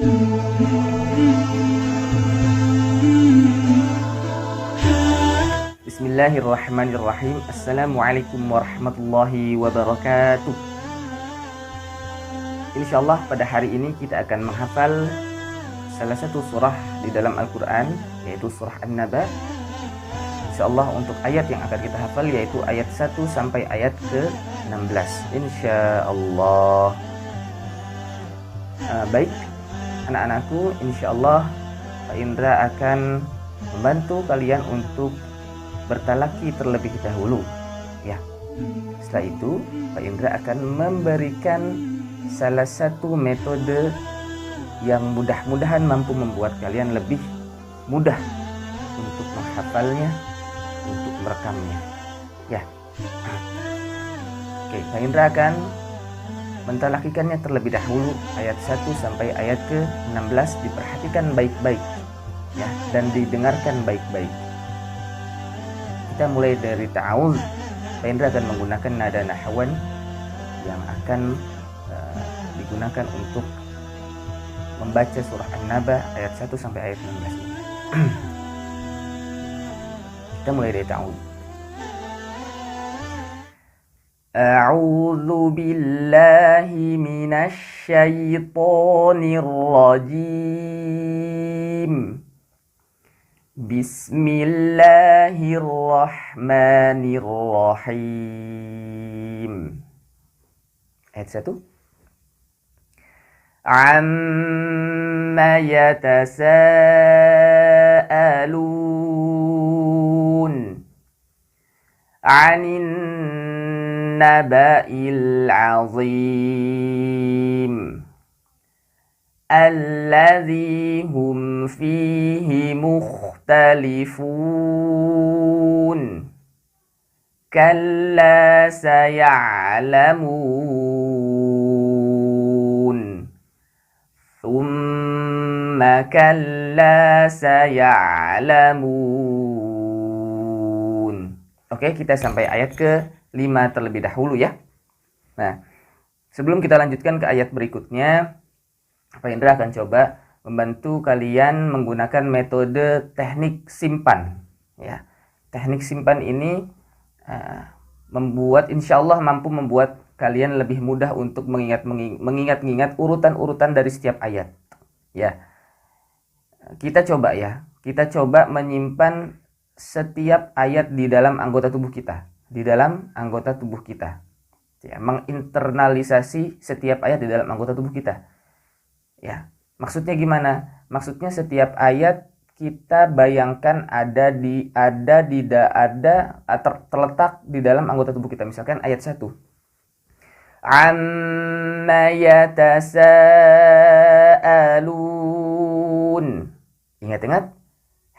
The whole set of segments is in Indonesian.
Bismillahirrahmanirrahim. Assalamualaikum warahmatullahi wabarakatuh. Insyaallah pada hari ini kita akan menghafal salah satu surah di dalam Al-Quran, yaitu surah An-Naba. Insyaallah untuk ayat yang akan kita hafal yaitu ayat 1 sampai ayat ke-16. Insyaallah. Baik anak-anakku, insyaallah Pak Indra akan membantu kalian untuk bertalaki terlebih dahulu ya. Setelah itu Pak Indra akan memberikan salah satu metode yang mudah-mudahan mampu membuat kalian lebih mudah untuk menghafalnya, untuk merekamnya ya. Oke, Pak Indra akan mentalakikannya terlebih dahulu ayat 1 sampai ayat ke-16. Diperhatikan baik-baik ya, dan didengarkan baik-baik. Kita mulai dari ta'awudz. Pak Indra akan menggunakan nada nahwan yang akan digunakan untuk membaca surah An-Naba ayat 1 sampai ayat 16. Kita mulai dari ta'awudz. A'udzu billahi minasy syaithanir rajim. Bismillahirrahmanirrahim. Ayat 1. Amma yatasaalun 'anin naba'il 'azim alladzi hum fihi mukhtalifun kalla saya'lamun thumma kalla saya'lamun. Oke, kita sampai ayat ke-5 terlebih dahulu ya. Nah, sebelum kita lanjutkan ke ayat berikutnya, Pak Indra akan coba membantu kalian menggunakan metode teknik simpan ya. Teknik simpan ini insyaallah mampu membuat kalian lebih mudah untuk mengingat urutan-urutan dari setiap ayat ya. Kita coba menyimpan setiap ayat di dalam anggota tubuh kita, ya, menginternalisasi setiap ayat di dalam anggota tubuh kita. Ya, maksudnya gimana? Maksudnya setiap ayat kita bayangkan terletak di dalam anggota tubuh kita. Misalkan ayat 1. Amma yatasaalun. Ingat-ingat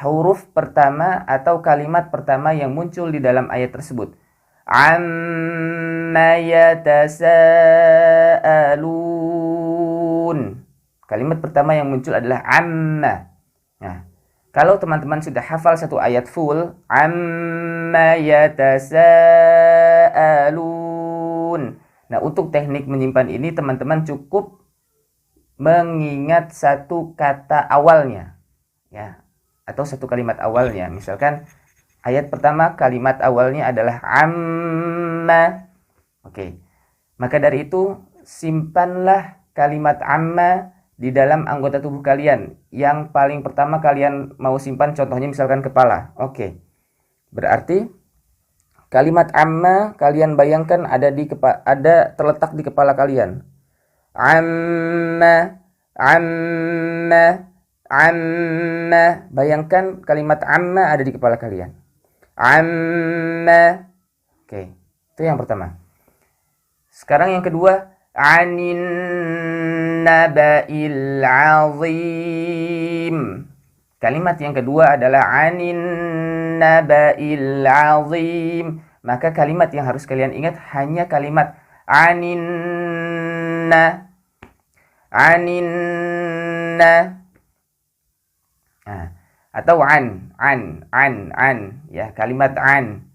huruf pertama atau kalimat pertama yang muncul di dalam ayat tersebut. Amma yatasaalun. Kalimat pertama yang muncul adalah amma. Nah, kalau teman-teman sudah hafal satu ayat full, amma yatasaalun. Nah, untuk teknik menyimpan ini teman-teman cukup mengingat satu kata awalnya, ya, atau satu kalimat awalnya. Misalkan ayat pertama kalimat awalnya adalah amma. Oke. Maka dari itu simpanlah kalimat amma di dalam anggota tubuh kalian. Yang paling pertama kalian mau simpan contohnya misalkan kepala. Oke. Berarti kalimat amma kalian bayangkan ada terletak di kepala kalian. Amma. Bayangkan kalimat amma ada di kepala kalian. Amma. Oke. Itu yang pertama. Sekarang yang kedua, anin naba'il 'azim. Kalimat yang kedua adalah anin naba'il 'azim. Maka kalimat yang harus kalian ingat hanya kalimat aninna. Nah, atau an ya, kalimat an.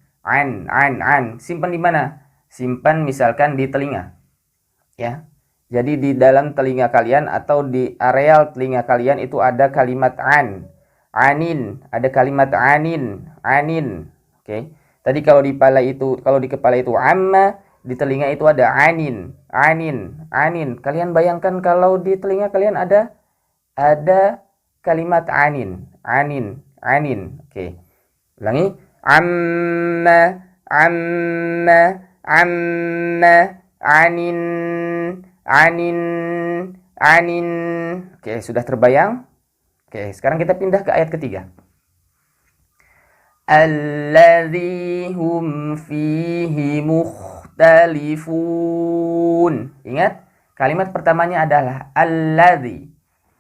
Simpan di mana? Simpan misalkan di telinga. Ya. Jadi di dalam telinga kalian atau di areal telinga kalian itu ada kalimat an, anin, ada kalimat anin, anin. Oke. Tadi kalau di kepala itu amma, di telinga itu ada anin, anin, anin. Kalian bayangkan kalau di telinga kalian ada kalimat anin, anin, anin. Oke. Ulangi. Amma, amma, amma, anin, anin, anin. Oke, sudah terbayang? Oke, sekarang kita pindah ke ayat ketiga. Alladzi hum fihi mukhtalifun. Ingat, kalimat pertamanya adalah alladzi.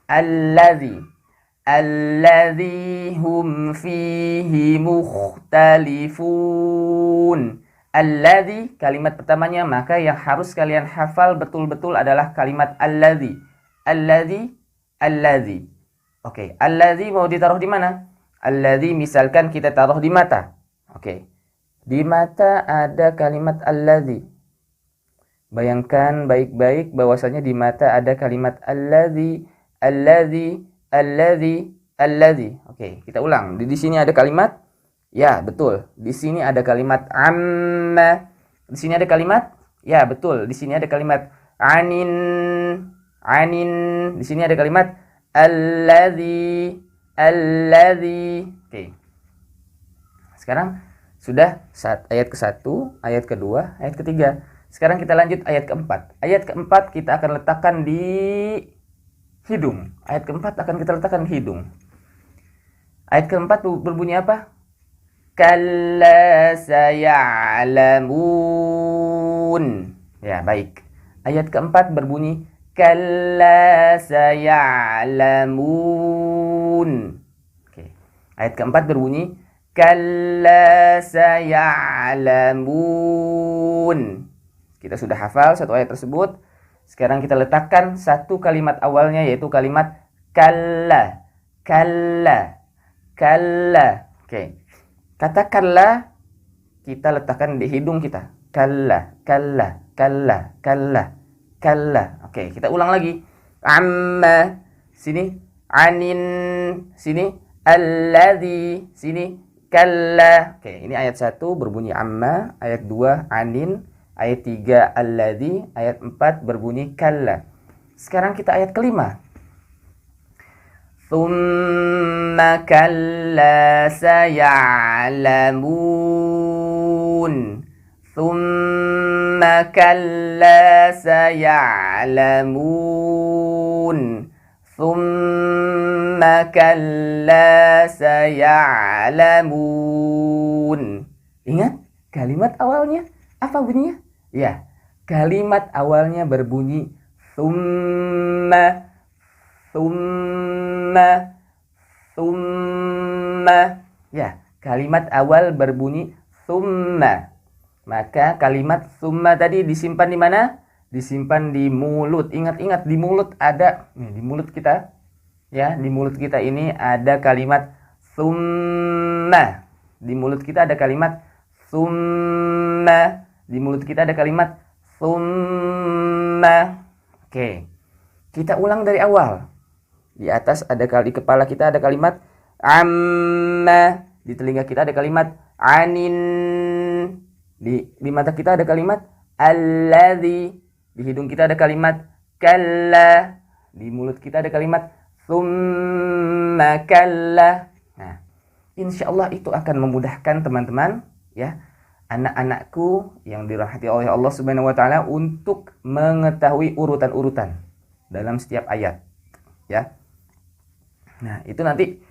Alladzi. Alladzi hum fihi mukhtalifun. Alladzi, kalimat pertamanya, maka yang harus kalian hafal betul-betul adalah kalimat alladzi. Alladzi, alladzi. Oke, alladzi mau ditaruh di mana? Alladzi misalkan kita taruh di mata. Oke. Di mata ada kalimat alladzi. Bayangkan baik-baik bahwasanya di mata ada kalimat alladzi, alladzi, alladzi, alladzi. Oke, kita ulang. Di sini ada kalimat. Ya, betul. Di sini ada kalimat amma. Di sini ada kalimat. Ya, betul. Di sini ada kalimat anin, anin. Di sini ada kalimat alladzi, alladzi. Oke. Sekarang sudah ayat ke-1, ayat kedua, ayat ketiga. Sekarang kita lanjut ayat keempat. Ayat keempat kita akan letakkan di hidung. Ayat keempat akan kita letakkan di hidung. Ayat keempat berbunyi apa? Kalla saya'lamun. Ya, baik. Ayat keempat berbunyi kalla saya'lamun. Oke. Ayat keempat berbunyi kalla saya'lamun. Kita sudah hafal satu ayat tersebut. Sekarang kita letakkan satu kalimat awalnya, yaitu kalimat kalla. Kalla. Kalla. Oke. Katakanlah, kita letakkan di hidung kita. Kalla, kalla, kalla, kalla, kalla. Oke, kita ulang lagi. Amma, sini. Anin, sini. Alladzi, sini. Kalla. Oke, ini ayat 1 berbunyi amma. Ayat 2 anin. Ayat 3 alladzi. Ayat 4 berbunyi kalla. Sekarang kita ayat kelima. Thumma kalla saya'lamun. Thumma kalla saya'lamun. Thumma kalla saya'lamun. Ingat kalimat awalnya apa bunyinya? Ya, kalimat awalnya berbunyi thumma, thumma, thumma. Ya, kalimat awal berbunyi thumma. Maka kalimat thumma tadi disimpan di mana? Disimpan di mulut. Ingat-ingat, di mulut ada, nih, di mulut kita. Ya, di mulut kita ini ada kalimat thumma. Di mulut kita ada kalimat thumma. Di mulut kita ada kalimat thumma. Oke. Kita ulang dari awal. Di atas ada di kepala kita ada kalimat amma, di telinga kita ada kalimat anin, di mata kita ada kalimat alladzi, di hidung kita ada kalimat kalla, di mulut kita ada kalimat tsumma kalla. Nah, insyaallah itu akan memudahkan teman-teman, ya, anak-anakku yang dirahmati oleh Allah Subhanahu wa taala untuk mengetahui urutan-urutan dalam setiap ayat, ya. Nah, itu nanti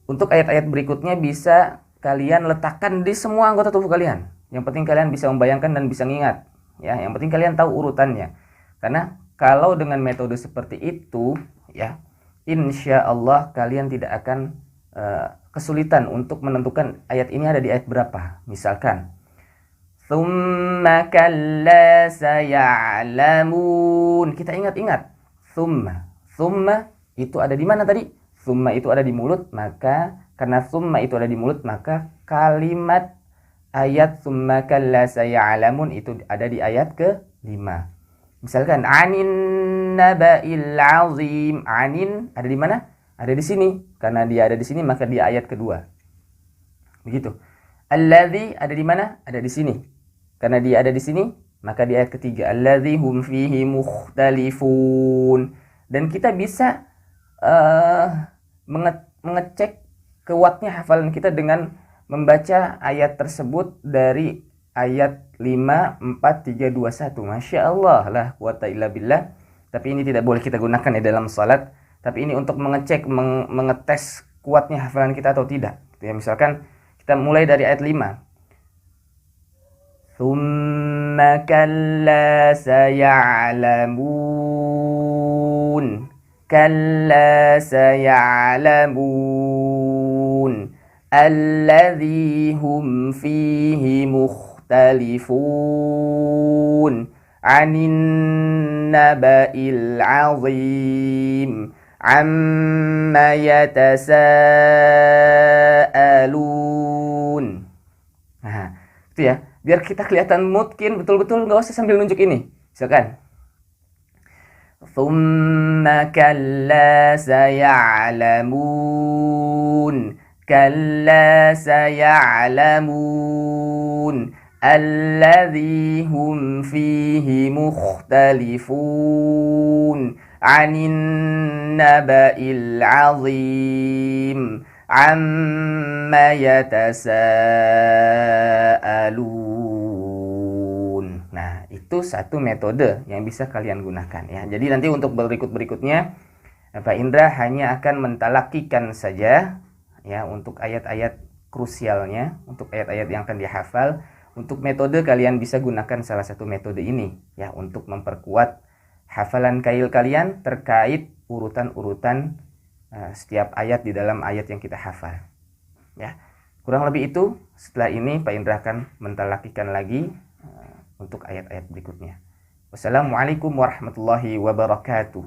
untuk ayat-ayat berikutnya bisa kalian letakkan di semua anggota tubuh kalian. Yang penting kalian bisa membayangkan dan bisa mengingat, ya. Yang penting kalian tahu urutannya. Karena kalau dengan metode seperti itu, ya, insya Allah kalian tidak akan kesulitan untuk menentukan ayat ini ada di ayat berapa. Misalkan tsumma kalla saya'lamun. Kita ingat-ingat. Tsumma itu ada di mana tadi? Tsumma itu ada di mulut, maka karena tsumma itu ada di mulut, maka kalimat ayat tsumma kalla saya'lamun itu ada di ayat ke-5. Misalkan anin naba'il azim. Anin ada di mana? Ada di sini. Karena dia ada di sini maka dia ayat kedua. Begitu. Alladzi ada di mana? Ada di sini. Karena dia ada di sini maka di ayat ketiga. Alladzi hum fihi mukhtalifun. Dan kita bisa mengecek kuatnya hafalan kita dengan membaca ayat tersebut dari ayat 5, 4, 3, 2, 1. Masya Allah lah quwata illa billah. Tapi ini tidak boleh kita gunakan ya dalam salat. Tapi ini untuk mengecek, mengetes kuatnya hafalan kita atau tidak. Ya, misalkan kita mulai dari ayat 5. Thumma kalla saya'lamun. Kalla saya'lamun. Alladzi hum fihi mukhtalifun. Anin naba'il azim. Amma yatasa'alun. Nah, itu ya. Biar kita kelihatan mungkin betul-betul, nggak usah sambil nunjuk ini. Misalkan Thumma kalla saya'lamun. Kalla saya'lamun. Alladzi hum fihi mukhtalifun. Anin naba'il azim. Amma yatasa'alun. Nah, itu satu metode yang bisa kalian gunakan ya. Jadi nanti untuk berikut-berikutnya Pak Indra hanya akan mentalakikan saja ya untuk ayat-ayat krusialnya, untuk ayat-ayat yang akan dihafal. Untuk metode kalian bisa gunakan salah satu metode ini ya untuk memperkuat hafalan kail kalian terkait urutan-urutan setiap ayat di dalam ayat yang kita hafal. Ya, kurang lebih itu. Setelah ini Pak Indra akan mentalakikan lagi untuk ayat-ayat berikutnya. Wassalamualaikum warahmatullahi wabarakatuh.